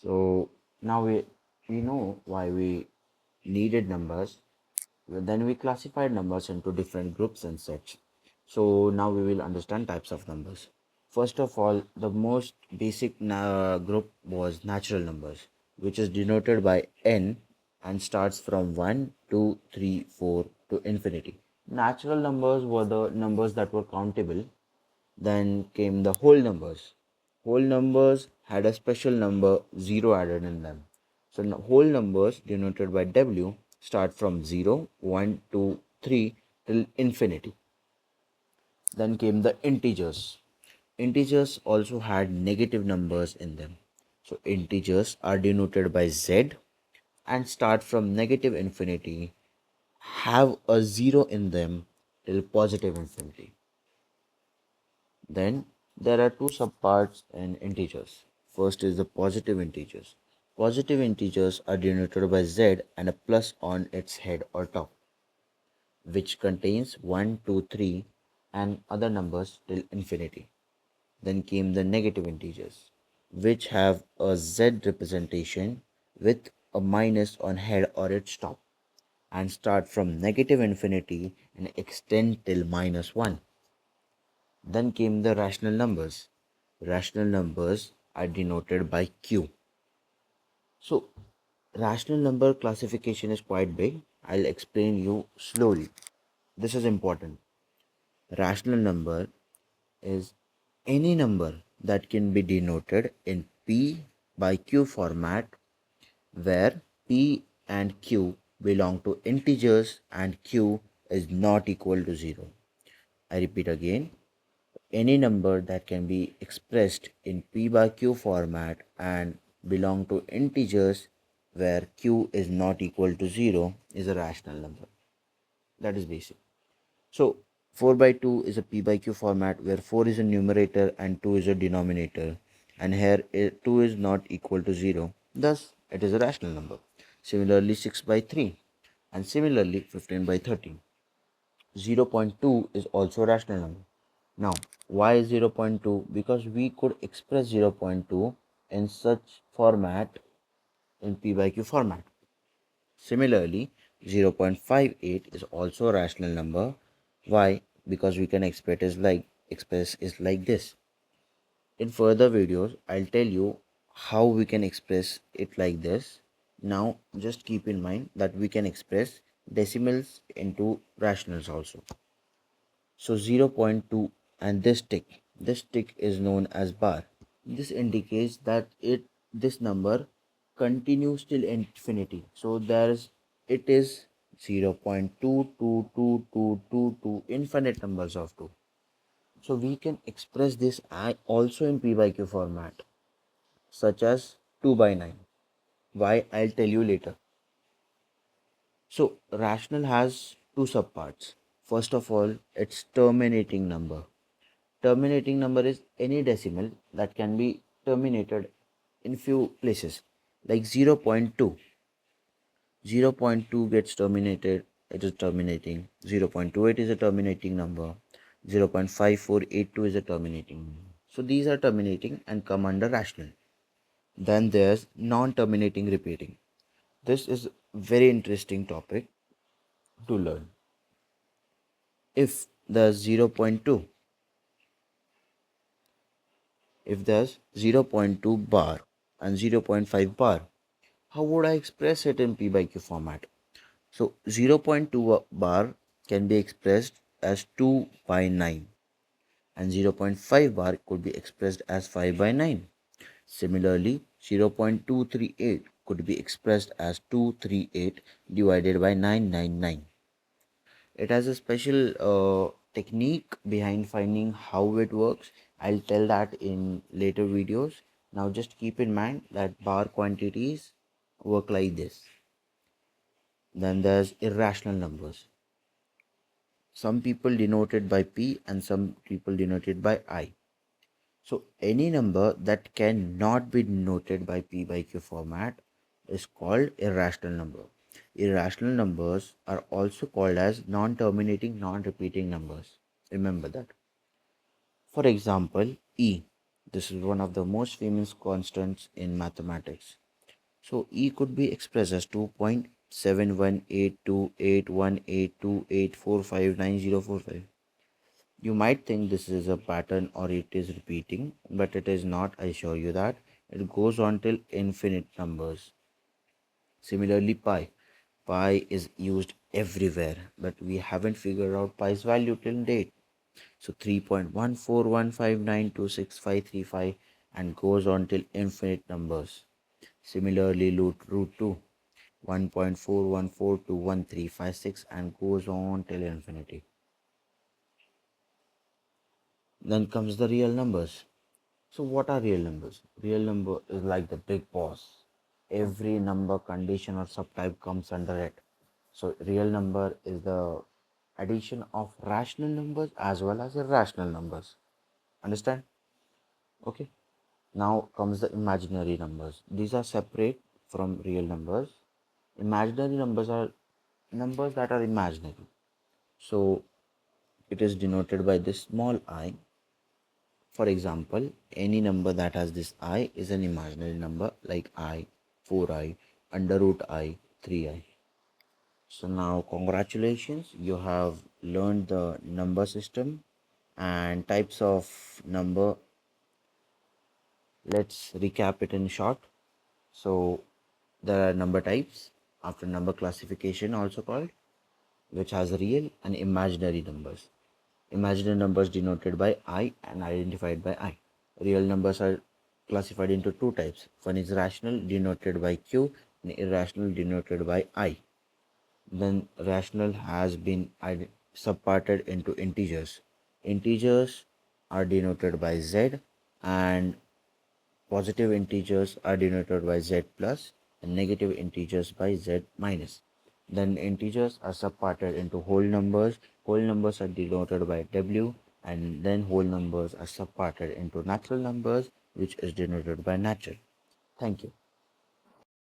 So now we know why we needed numbers. Then we classified numbers into different groups and sets. So now we will understand types of numbers. First of all, the most basic group was natural numbers, which is denoted by n and starts from 1, 2, 3, 4 to infinity. Natural numbers were the numbers that were countable. Then came the whole numbers. Whole numbers had a special number 0 added in them. So whole numbers denoted by W start from 0, 1, 2, 3 till infinity. Then came the integers. Integers also had negative numbers in them. So integers are denoted by Z and start from negative infinity, have a 0 in them till positive infinity. Then there are two subparts in integers. First is the positive integers. Positive integers are denoted by Z and a plus on its head or top, which contains 1, 2, 3, and other numbers till infinity. Then came the negative integers, which have a Z representation with a minus on head or its top and start from negative infinity and extend till minus 1. Then came the rational numbers. Rational numbers are denoted by Q. So, rational number classification is quite big. I'll explain you slowly. This is important. Rational number is any number that can be denoted in P by Q format where P and Q belong to integers and Q is not equal to 0. I repeat again, any number that can be expressed in P by Q format and belong to integers where Q is not equal to 0 is a rational number. That is basic. So 4 by 2 is a P by Q format where 4 is a numerator and 2 is a denominator, and here 2 is not equal to 0, thus it is a rational number. Similarly 6 by 3 and similarly 15 by 13. 0.2 is also a rational number. Now, why 0.2? Because we could express 0.2 in such format in P by Q format. Similarly, 0.58 is also a rational number. Why? Because we can express is like this. In further videos, I'll tell you how we can express it like this. Now, just keep in mind that we can express decimals into rationals also. So 0.2 and this tick is known as bar. This indicates that this number continues till infinity. So it is 0.22222 infinite numbers of 2. So we can express this also in P by Q format such as 2 by 9. Why, I'll tell you later. So rational has two subparts. First of all, its terminating number. Terminating number is any decimal that can be terminated in few places like 0.2. 0.2 gets terminated, it is terminating. 0.28 is a terminating number. 0.5482 is a terminating number. So these are terminating and come under rational. Then there's non-terminating repeating. This is very interesting topic to learn. If the 0.2, if there's 0.2 bar and 0.5 bar, how would I express it in P by Q format? So 0.2 bar can be expressed as 2 by 9 and 0.5 bar could be expressed as 5 by 9. Similarly, 0.238 could be expressed as 238 divided by 999. It has a special technique behind finding how it works. I'll tell that in later videos. Now just keep in mind that bar quantities work like this. Then there's irrational numbers. Some people denote it by P and some people denote it by I. So any number that cannot be denoted by P by Q format is called irrational number. Irrational numbers are also called as non-terminating, non-repeating numbers. Remember that. For example, E. This is one of the most famous constants in mathematics. So E could be expressed as 2.718281848459045. You might think this is a pattern or it is repeating, but it is not, I assure you that. It goes on till infinite numbers. Similarly, pi. Pi is used everywhere, but we haven't figured out pi's value till date. So 3.141592655 and goes on till infinite numbers. Similarly, root 2, 1.41421356 and goes on till infinity. Then comes the real numbers. So what are real numbers? Real number is like the big boss. Every number, condition or subtype comes under it. So real number is the addition of rational numbers as well as irrational numbers. Understand? Okay. Now comes the imaginary numbers. These are separate from real numbers. Imaginary numbers are numbers that are imaginary. So it is denoted by this small I. For example, any number that has this I is an imaginary number like I, 4I, under root I, 3I. So now congratulations, you have learned the number system and types of number. Let's recap it in short. So there are number types after number classification also called, which has real and imaginary numbers. Imaginary numbers denoted by I and identified by I. Real numbers are classified into two types. One is rational denoted by Q and irrational denoted by I. Then rational has been subparted into integers. Integers are denoted by Z and positive integers are denoted by Z plus and negative integers by Z minus. Then integers are subparted into whole numbers. Whole numbers are denoted by W and then whole numbers are subparted into natural numbers which is denoted by natural. Thank you.